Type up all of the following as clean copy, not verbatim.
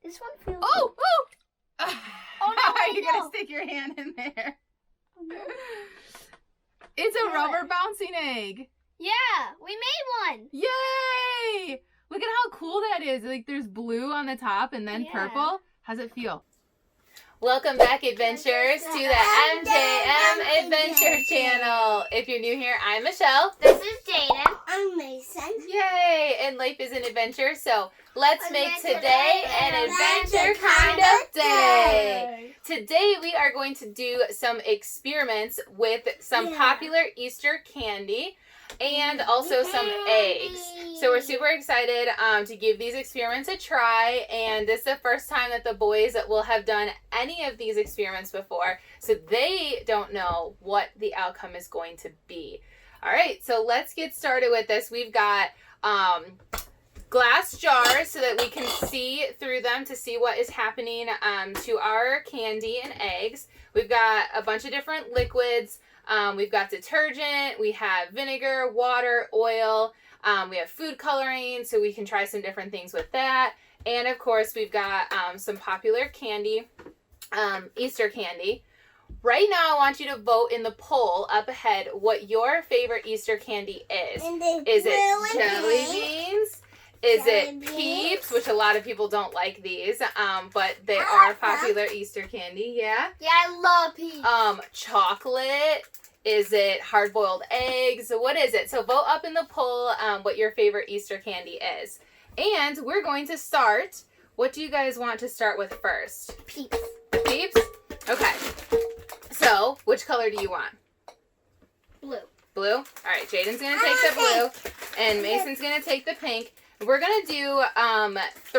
This one feels... Oh! Oh no! You're going to stick your hand in there. It's a rubber bouncing egg. Yeah, we made one. Yay! Look at how cool that is. Like there's blue on the top and then purple. How's it feel? Welcome back, adventurers, to the MJM Adventure Channel. If you're new here, I'm Michelle. This is Jaden. I'm Mason. Yay! And life is an adventure, so let's make today an adventure kind of day. Today we are going to do some experiments with some popular Easter candy and also some eggs. So we're super excited to give these experiments a try, and this is the first time that the boys will have done any of these experiments before, so they don't know what the outcome is going to be. All right, so let's get started with this. We've got glass jars so that we can see through them to see what is happening to our candy and eggs. We've got a bunch of different liquids. We've got detergent, we have vinegar, water, oil, we have food coloring, so we can try some different things with that. And of course, we've got some popular candy, Easter candy. Right now, I want you to vote in the poll up ahead what your favorite Easter candy is. Is it jelly beans? Is it Peeps, which a lot of people don't like these, but they are popular Easter candy, yeah? Yeah, I love Peeps. Chocolate? Is it hard-boiled eggs? What is it? So vote up in the poll what your favorite Easter candy is. And we're going to start. What do you guys want to start with first? Peeps. Peeps? Okay. So, which color do you want? Blue. Blue? All right, Jaden's going to take the blue, and Mason's going to take the pink. We're going to do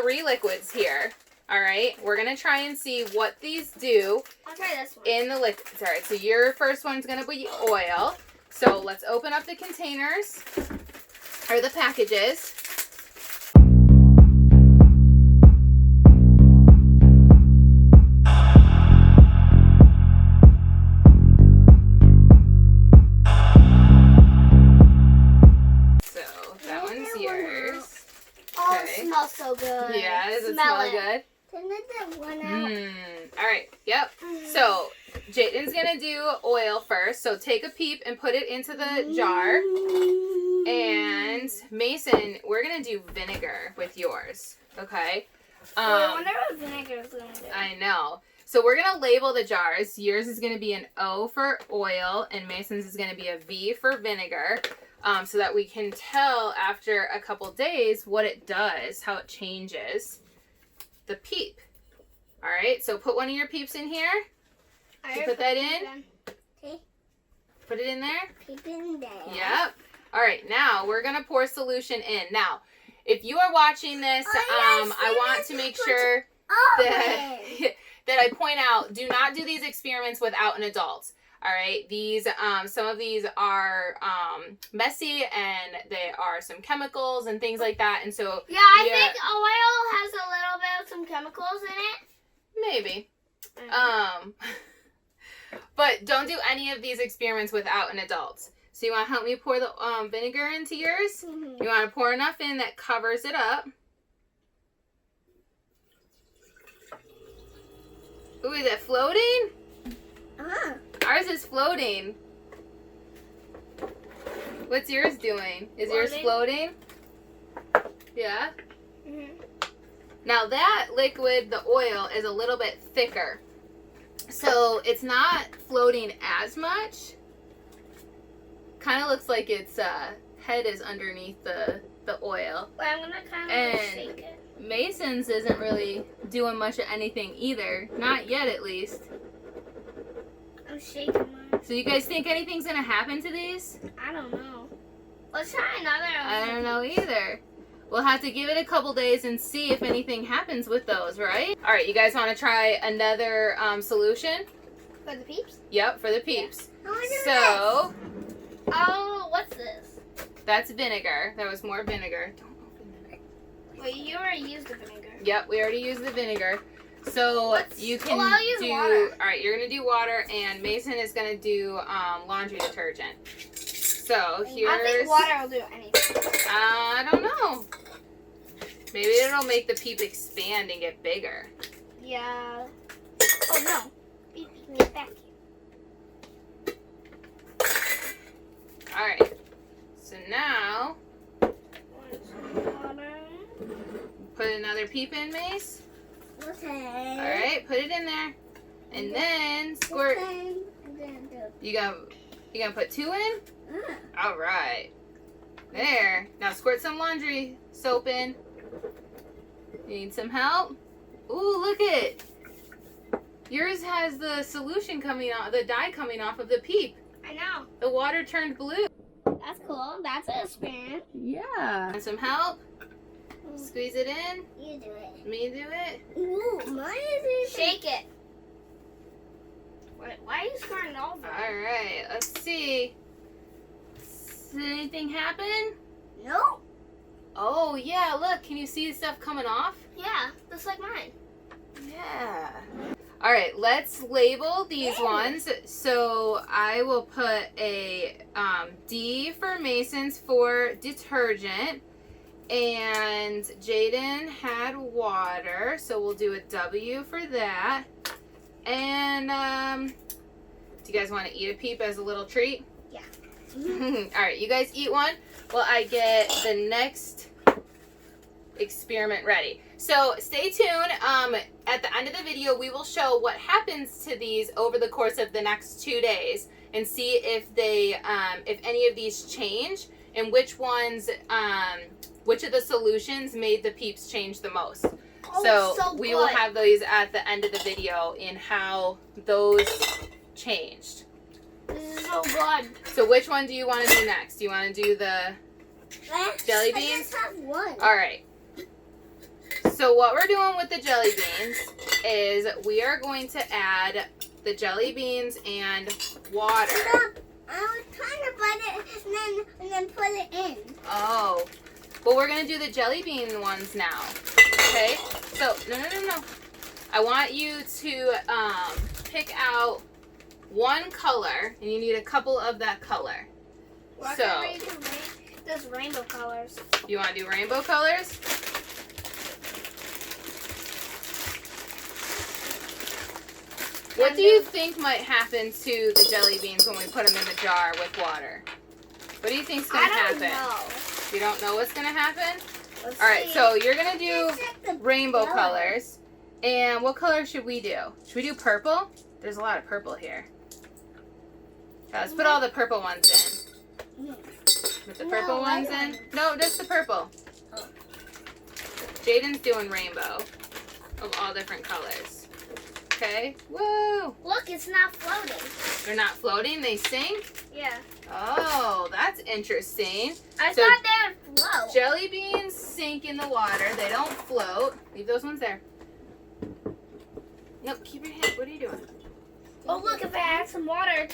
3 liquids here, all right? We're going to try and see what these do. I'll try this one. In the liquids. All right, so your first one's going to be oil. So let's open up the containers, or the packages. It smells so good. Yeah, does it smell good? Can I get one out? All right, yep. So, Jaden's going to do oil first. So, take a peep and put it into the jar. And, Mason, we're going to do vinegar with yours, okay? I wonder what vinegar is going to do. I know. So, we're going to label the jars. Yours is going to be an O for oil, and Mason's is going to be a V for vinegar. So that we can tell after a couple days what it does, how it changes the peep. All right, so put one of your peeps in here. You put that in. Okay. Put it in there. Peep in there. Yep. All right, now we're going to pour solution in. Now, if you are watching this, I want to make sure that I point out, do not do these experiments without an adult. All right, these some of these are messy, and they are some chemicals and things like that, and so I think oil has a little bit of some chemicals in it. Maybe. But don't do any of these experiments without an adult. So you want to help me pour the vinegar into yours? Mm-hmm. You want to pour enough in that covers it up. Ooh, is it floating? Ours is floating. What's yours doing? Is yours floating? Yeah? Mm-hmm. Now that liquid, the oil, is a little bit thicker. So it's not floating as much. Kind of looks like its head is underneath the oil. Well, I'm going to kind of shake it. Mason's isn't really doing much of anything either. Not yet, at least. I'm shaking mine. So you guys think anything's going to happen to these? I don't know. Let's try another one. I don't know either. We'll have to give it a couple days and see if anything happens with those, right? All right, you guys want to try another solution? For the Peeps? Yep, for the Peeps. Yeah. So, oh, what's this? That's vinegar. That was more vinegar. Don't open it. Wait, you already used the vinegar. Yep, we already used the vinegar. So you can do, water. All right, you're going to do water, and Mason is going to do laundry detergent. So here's... I think water will do anything. I don't know. Maybe it'll make the peep expand and get bigger. Yeah. Oh no. Beep, beep, beep, back. Alright. So now, Water. put another peep in, Mace. Okay. Alright, put it in there. And then squirt. You gonna put 2 in? Alright. There. Now squirt some laundry soap in. Need some help? Ooh, look it. Yours has the solution coming off, the dye coming off of the peep. I know. The water turned blue. That's cool. That's an experiment. Yeah. Want some help? Squeeze it in. You do it. Me do it? Ooh, mine is shake it. Wait, why are you squirting over? Alright, let's see. Did anything happen? No. Oh, yeah, look. Can you see the stuff coming off? Yeah, just like mine. Yeah. All right, let's label these ones. So I will put a D for Mason's for detergent. And Jaden had water, so we'll do a W for that. And do you guys want to eat a peep as a little treat? Yeah. All right, you guys eat one while I get the next experiment ready. So stay tuned. At the end of the video, we will show what happens to these over the course of the next 2 days and see if they, if any of these change and which ones, which of the solutions made the peeps change the most. Oh, So we will have those at the end of the video in how those changed. This is so good. So which one do you want to do next? Do you want to do the jelly beans? I just have one. All right. So what we're doing with the jelly beans is we are going to add the jelly beans and water. Stop. I was trying to put it and then put it in. Oh. Well, we're going to do the jelly bean ones now. Okay? So, no. I want you to pick out one color, and you need a couple of that color. Why So, can't we do those rainbow colors? you want to do rainbow colors? What do you think might happen to the jelly beans when we put them in the jar with water? What do you think's going to happen? I don't know. You don't know what's going to happen? Let's All right, see. so you're going to do rainbow yellow. colors. And what color should we do? Should we do purple? There's a lot of purple here. Yeah, let's put all the purple ones in. Put the purple ones in? No, just the purple. Oh. Jaden's doing rainbow of all different colors. Okay. Woo! Look, it's not floating. They're not floating, they sink? Yeah. Oh, that's interesting. I So- thought they would float. Jelly beans sink in the water. They don't float. Leave those ones there. Nope, keep your hand. What are you doing? Oh, look, if I add some water, it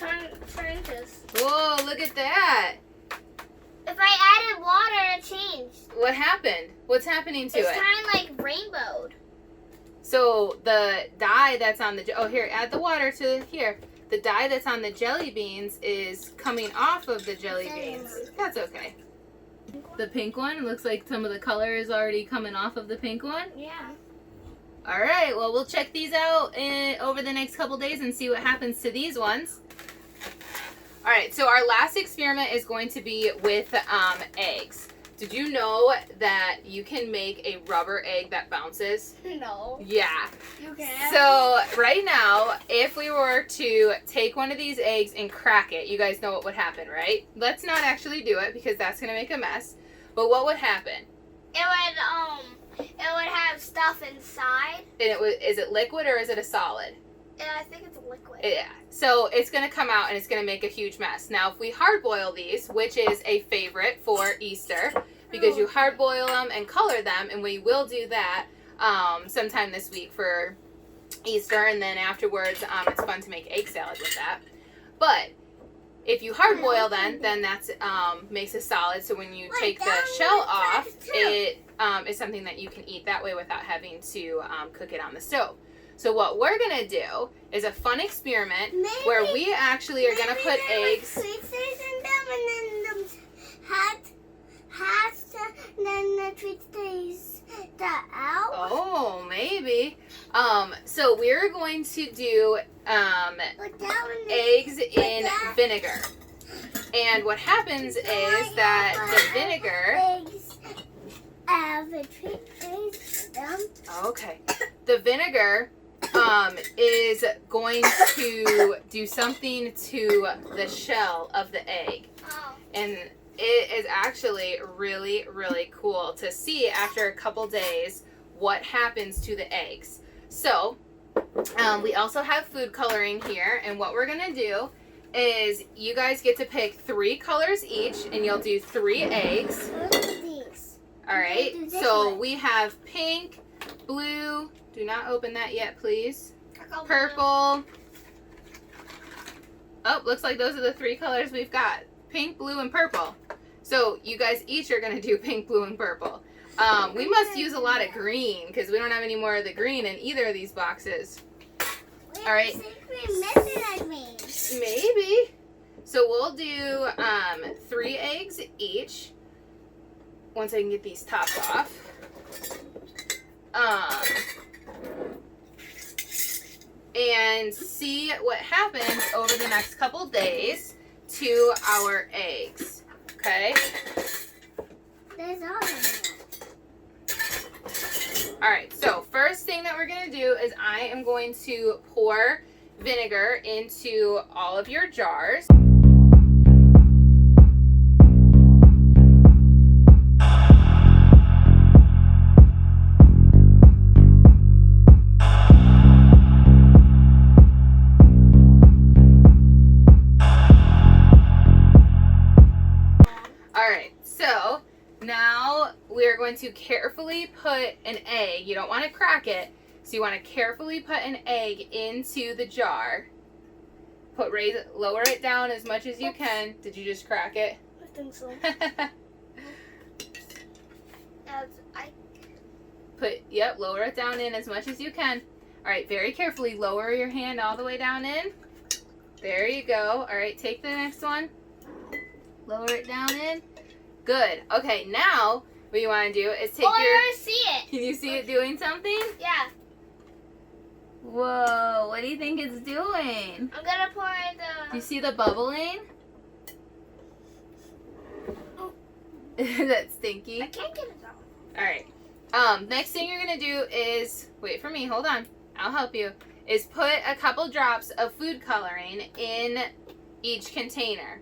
changes. Whoa, look at that. If I added water, it changed. What happened? What's happening to It's it? kind of like rainbowed. So the dye that's on the, oh here, add the water to here. The dye that's on the jelly beans is coming off of the jelly beans. That's okay. The pink one, looks like some of the color is already coming off of the pink one. Yeah. All right, well, we'll check these out over the next couple days and see what happens to these ones. All right, so our last experiment is going to be with eggs. Did you know that you can make a rubber egg that bounces? No. Yeah. You can. So right now, if we were to take one of these eggs and crack it, you guys know what would happen, right? Let's not actually do it because that's going to make a mess. But what would happen? It would have stuff inside. And is it liquid or is it a solid? And I think it's liquid. Yeah. So it's going to come out and it's going to make a huge mess. Now, if we hard boil these, which is a favorite for Easter, because you hard boil them and color them, and we will do that sometime this week for Easter, and then afterwards it's fun to make egg salad with that. But if you hard boil then that's makes a solid, so when you take the shell off, it is something that you can eat that way without having to cook it on the stove. So what we're going to do is a fun experiment where we actually are going to put eggs. In them and then the hat, then the treat stays that out? Oh, maybe. So we're going to do eggs in vinegar. And what happens is that the vinegar... Okay. The vinegar is going to do something to the shell of the egg. Oh. And it is actually really, really cool to see after a couple days what happens to the eggs. So, we also have food coloring here, and what we're going to do is you guys get to pick 3 colors each, and you'll do 3 eggs. All right, so we have pink, blue, do not open that yet, please. Purple. Oh, looks like those are the 3 colors we've got. Pink, blue, and purple. So you guys each are going to do pink, blue, and purple. We must use a lot of green because we don't have any more of the green in either of these boxes. All right. Maybe. So we'll do 3 eggs each. Once I can get these tops off. And see what happens over the next couple days to our eggs. Okay? Alright, so first thing that we're going to do is I am going to pour vinegar into all of your jars. Going to carefully put an egg. You don't want to crack it, so you want to carefully put an egg into the jar. Lower it down as much as you can. Did you just crack it? I think so. Lower it down in as much as you can. All right, very carefully lower your hand all the way down in. There you go. All right, take the next one. Lower it down in. Good. Okay, now what you want to do is take I see it. Can you see it doing something? Yeah. Whoa, what do you think it's doing? I'm gonna pour the... Do you see the bubbling? Oh. Is that stinky? I can't get it out. Alright. Next thing you're gonna do is, wait for me, hold on. I'll help you. Is put a couple drops of food coloring in each container.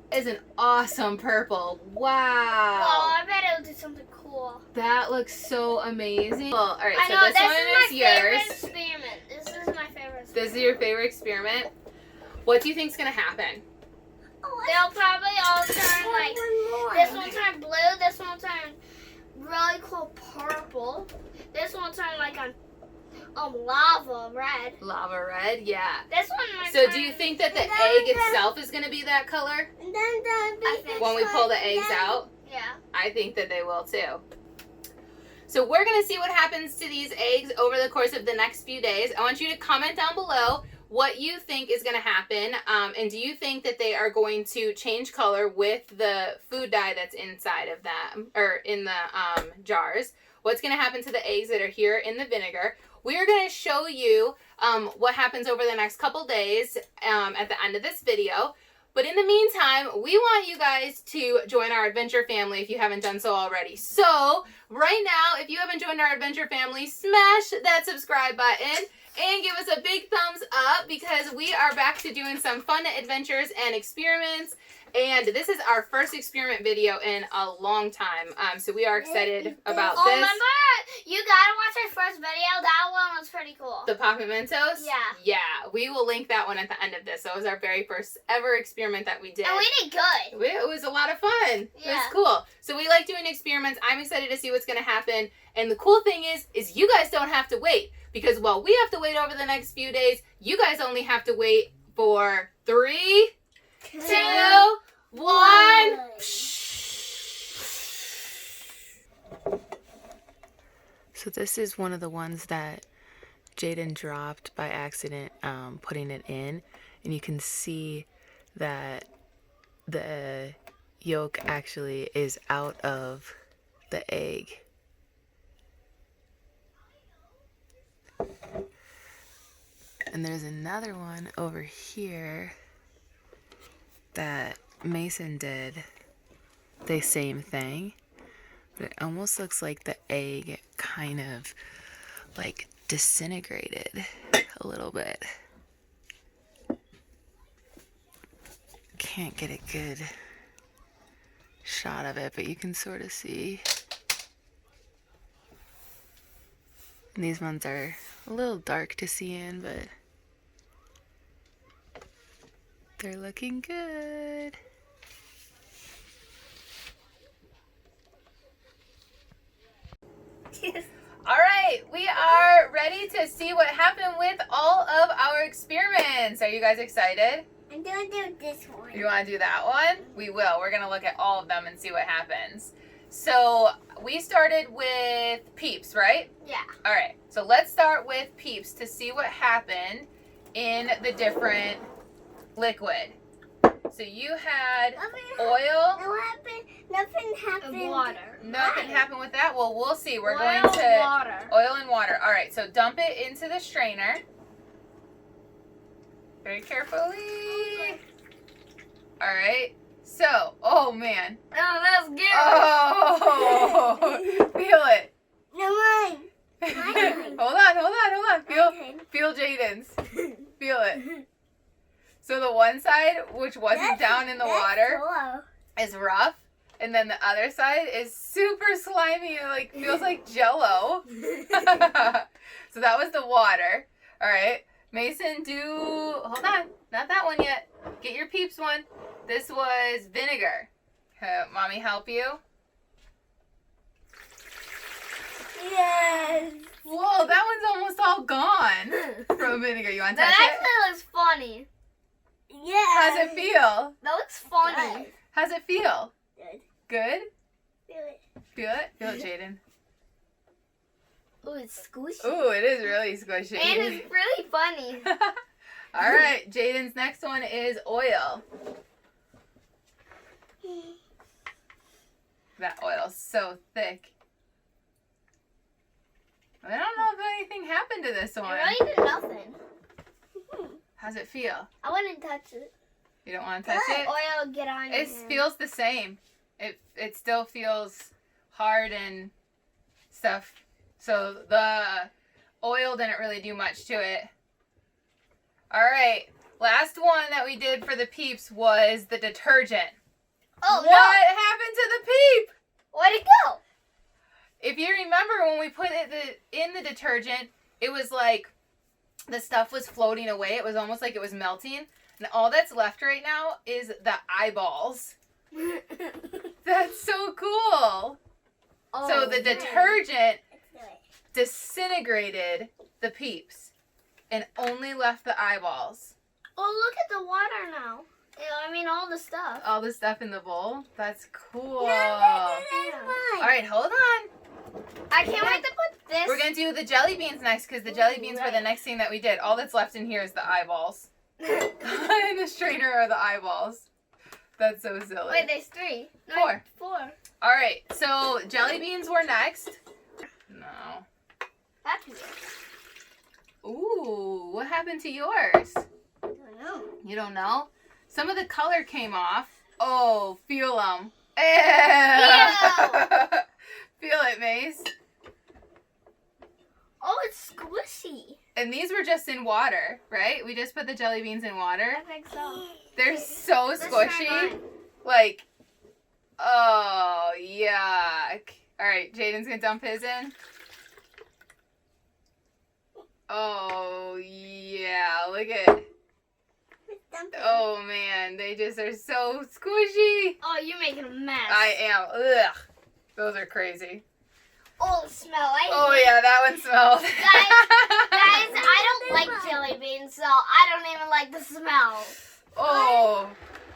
Is an awesome purple. Wow. Oh, I bet it'll do something cool. That looks so amazing. Well, all right, so I know, this one is yours. Experiment. This is my favorite experiment. This is your favorite experiment. What do you think's gonna happen? They'll probably all turn like this one turn blue. This one turn really cool purple. This one turn like lava red. Lava red, yeah. This one might So do you think that the egg itself is going to be that color? When we pull the eggs out? Yeah. I think that they will too. So we're going to see what happens to these eggs over the course of the next few days. I want you to comment down below what you think is going to happen. And do you think that they are going to change color with the food dye that's inside of them, or in the jars? What's going to happen to the eggs that are here in the vinegar? We are going to show you what happens over the next couple days at the end of this video. But in the meantime, we want you guys to join our adventure family if you haven't done so already. So right now, if you haven't joined our adventure family, smash that subscribe button and give us a big thumbs up because we are back to doing some fun adventures and experiments. And this is our first experiment video in a long time. So we are excited about this. Remember, you gotta watch our first video. That one was pretty cool. The Pocket Mentos? Yeah. Yeah, we will link that one at the end of this. So it was our very first ever experiment that we did. And we did good. It was a lot of fun. Yeah. It was cool. So we like doing experiments. I'm excited to see what's going to happen. And the cool thing is you guys don't have to wait. Because while we have to wait over the next few days, you guys only have to wait for 3, 2, 1. So this is one of the ones that Jaden dropped by accident, putting it in. And you can see that the yolk actually is out of the egg. And there's another one over here that Mason did the same thing. But it almost looks like the egg kind of like disintegrated a little bit. Can't get a good shot of it, but you can sort of see. And these ones are a little dark to see in, but they're looking good. All right, we are ready to see what happened with all of our experiments. Are you guys excited? I'm gonna do this one. You want to do that one? We will. We're going to look at all of them and see what happens. So we started with Peeps, right? Yeah. All right. So let's start with Peeps to see what happened in the different liquid. So you had oil. Nothing happened. Water. Nothing happened with that? Well, we'll see. We're Oil, going to water. Oil and water. All right. So dump it into the strainer. Very carefully. All right. So, oh man. Oh, that's good. Oh, feel it. No, mine. Hold on. Feel Jaden's. Feel it. So the one side, which wasn't down in the water, is rough, and then the other side is super slimy. It like feels like Jello. So that was the water. All right. Mason, hold on, not that one yet. Get your Peeps one. This was vinegar. Mommy help you? Yes. Whoa, that one's almost all gone from vinegar. You want to touch That it? actually looks funny. Yeah. How's it feel? That looks funny. How's it feel? Good. Good? Feel it. Feel it? Feel it, Jaden. Ooh, it's squishy. Ooh, it is really squishy. And it's really funny. All right, Jaden's next one is oil. That oil's so thick. I don't know if anything happened to this one. It really did nothing. How's it feel? I wouldn't touch it. You don't want to touch it? Oil get on It feels the same. It still feels hard and stuff. So the oil didn't really do much to it. All right. Last one that we did for the Peeps was the detergent. Oh, what happened to the Peep? Where'd it go? If you remember when we put it in the detergent, it was like the stuff was floating away. It was almost like it was melting. And all that's left right now is the eyeballs. That's so cool. Oh, So the detergent disintegrated the Peeps and only left the eyeballs. Oh, look at the water now. I mean, all the stuff. All the stuff in the bowl? That's cool. All right, hold on. I can't wait to put this. We're going to do the jelly beans next because the jelly beans were the next thing that we did. All that's left in here is the eyeballs. In the strainer are the eyeballs. That's so silly. Wait, there's three. No, Four. Four. All right, so jelly beans were next. No. That's weird. Ooh, what happened to yours? I don't know. You don't know? Some of the color came off. Oh, feel them. Ew. Feel it, Mace. Oh, it's squishy. And these were just in water, right? We just put the jelly beans in water. I think so. They're so Let's try squishy. mine. Like, oh, yuck. All right, Jaden's going to dump his in. Oh, yeah. Look at... Oh, man. They just are so squishy. Oh, you're making a mess. I am. Ugh. Those are crazy. Oh, the smell. Oh, yeah. That one smelled. Guys, I don't like jelly beans, so I don't even like the smell. Oh.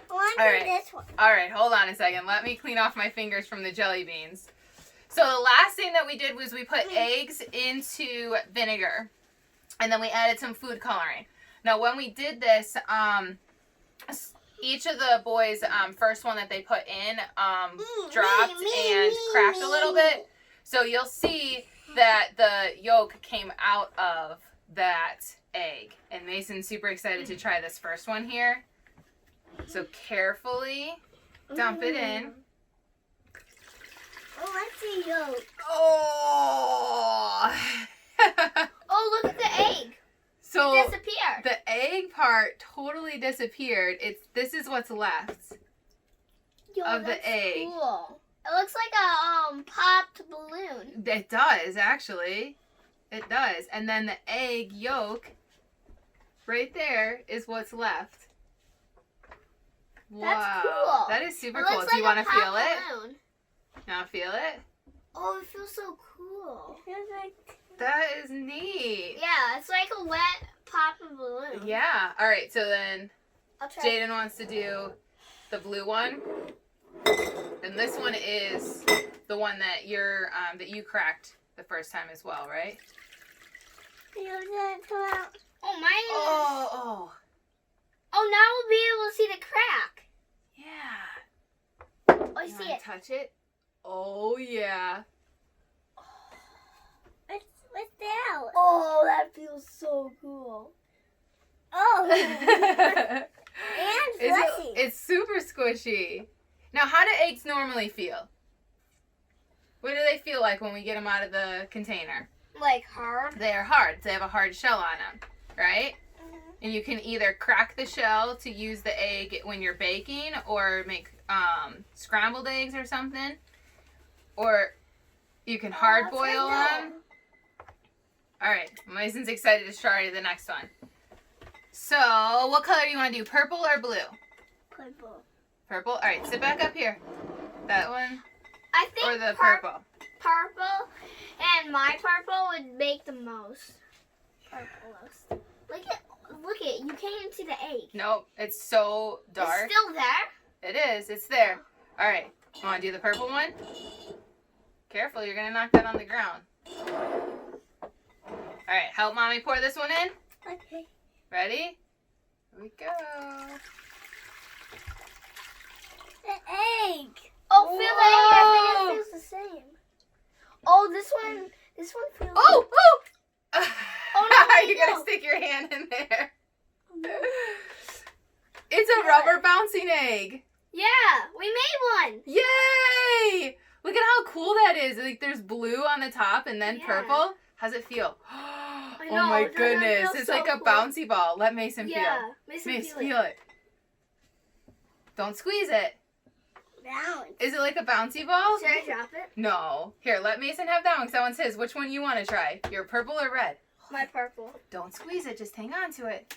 I want All right. this one. All right. Hold on a second. Let me clean off my fingers from the jelly beans. So the last thing that we did was we put eggs into vinegar. And then we added some food coloring. Now, when we did this, each of the boys' first one that they put in dropped and cracked a little bit. So you'll see that the yolk came out of that egg. And Mason's super excited to try this first one here. So carefully dump it in. Oh, let's see yolk. Oh! Oh, look at the egg. So It disappeared. the egg part totally disappeared. This is what's left Yo, of the that's egg. Cool. It looks like a popped balloon. It does, actually. It does. And then the egg yolk right there is what's left. That's Wow. cool. That is super It cool. looks Do you like want a to feel popped it? balloon. You want to feel it? Oh, it feels so cool. It feels like... That is neat. Yeah, it's like a wet popped balloon. Yeah. All right. So then I'll try. Jaden wants to do the blue one, and this one is the one that you cracked the first time as well, right? Oh, mine is... Oh. Oh, now we'll be able to see the crack. Yeah. Oh, I You see wanna it. touch it? Oh yeah. What's that? Oh, that feels so cool. Oh. And fleshy. It's super squishy. Now, how do eggs normally feel? What do they feel like when we get them out of the container? Like hard. They are hard. They have a hard shell on them, right? And you can either crack the shell to use the egg when you're baking or make scrambled eggs or something. Or you can hard boil them. All right, Mason's excited to try the next one. So, what color do you want to do, purple or blue? Purple. Purple? All right, sit back up here. That one I think or the purple? Purple and my purple would make the most. Purple. Look at you can't even see the egg. Nope, it's so dark. It's still there? It is, it's there. All right, you want to do the purple one? Careful, you're going to knock that on the ground. All right, help Mommy pour this one in. Okay. Ready? Here we go. The egg. Oh, feel the egg. I think it feels the same. Oh, this one feels. Oh! Oh no! You're going to stick your hand in there. It's a rubber bouncing egg. Yeah, we made one. Yay! Look at how cool that is. Like there's blue on the top and then Yeah. purple. How's it feel? I Oh know, my that goodness. feels It's so like a cool. bouncy ball. Let Mason Yeah, feel. Mason Mason, feel feel it. Don't squeeze it. Bounce. Is it like a bouncy ball? Should I drop it? No. Here, let Mason have that one because that one's his. Which one you want to try? Your purple or red? My purple. Don't squeeze it. Just hang on to it.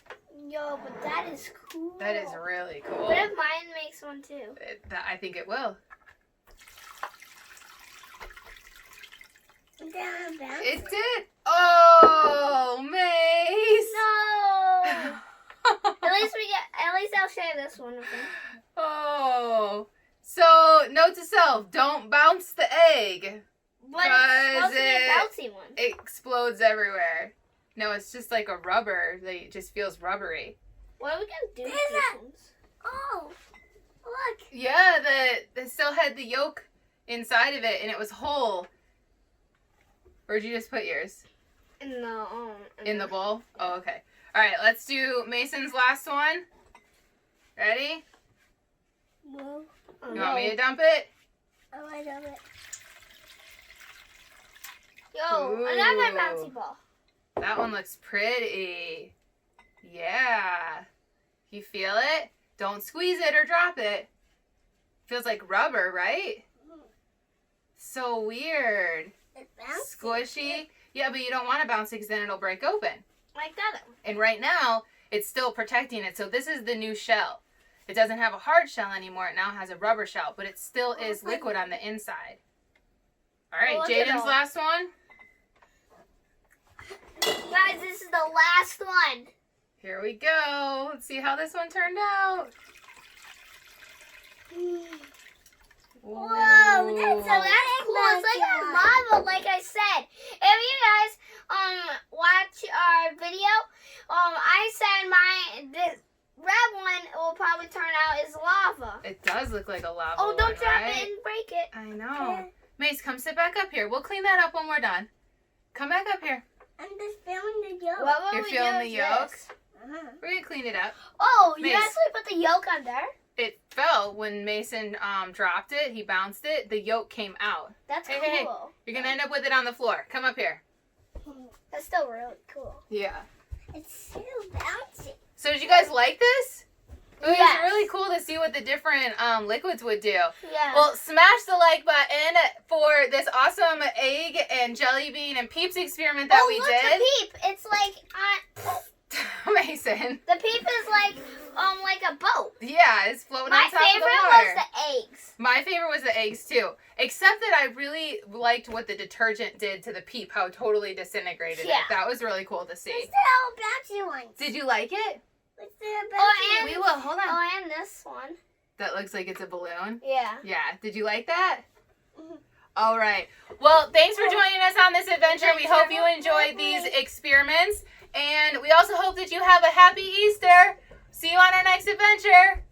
Yo, but that is cool. That is really cool. What if mine makes one too? I think it will. It did. Oh, Mace. No. At least I'll share this one with him. Oh. So, note to self, don't bounce the egg. But it's supposed to be a it- bouncy one. It explodes everywhere. No, it's just like a rubber. It just feels rubbery. What are we gonna do with these ones? Oh, look. Yeah, it still had the yolk inside of it, and it was whole. Where'd you just put yours? In the In the bowl? Oh, okay. All right, let's do Mason's last one. Ready? Whoa. You want me to dump it? Oh, I love it. Yo, Ooh. another bouncy ball. That one looks pretty. Yeah. You feel it? Don't squeeze it or drop it. Feels like rubber, right? So weird. It's bouncy. Squishy. Yeah, but you don't want to bounce it because then it'll break open. Like that one. And right now, it's still protecting it. So this is the new shell. It doesn't have a hard shell anymore. It now has a rubber shell, but it still is liquid on the inside. All right, Look at Jaden's all. last one. Guys, this is the last one. Here we go. Let's see how this one turned out. Whoa, that's cool. It's like a lava, like I said. If you guys watch our video, I said this red one will probably turn out as lava. It does look like a lava Oh, don't one, drop right? it and break it. I know. Mace, come sit back up here. We'll clean that up when we're done. Come back up here. I'm just filming the yolk. What will You're we feeling do the with yolk? this? We're gonna clean it up. Oh, you Mace. actually put the yolk on there? It fell when Mason dropped it. He bounced it. The yolk came out. That's Hey, cool. hey, hey. You're gonna end up with it on the floor. Come up here. That's still really cool. Yeah. It's so bouncy. So did you guys like this? It was Yes. really cool to see what the different liquids would do. Yeah. Well, smash the like button for this awesome egg and jelly bean and Peeps experiment that we look, did. the peep. It's like Mason. the peep is like a boat. Yeah, it's floating My on top of the favorite water. was the eggs. My favorite was the eggs too. Except that I really liked what the detergent did to the Peep, how it totally disintegrated Yeah. it. That was really cool to see. It's the little bouncy ones. Did you like it? It's the bouncy Oh, and We will. Hold on. oh, and this one. That looks like it's a balloon. Yeah. Yeah. Did you like that? Mhm. All right. Well, thanks for joining us on this adventure. We hope you enjoyed these experiments. And we also hope that you have a happy Easter. See you on our next adventure.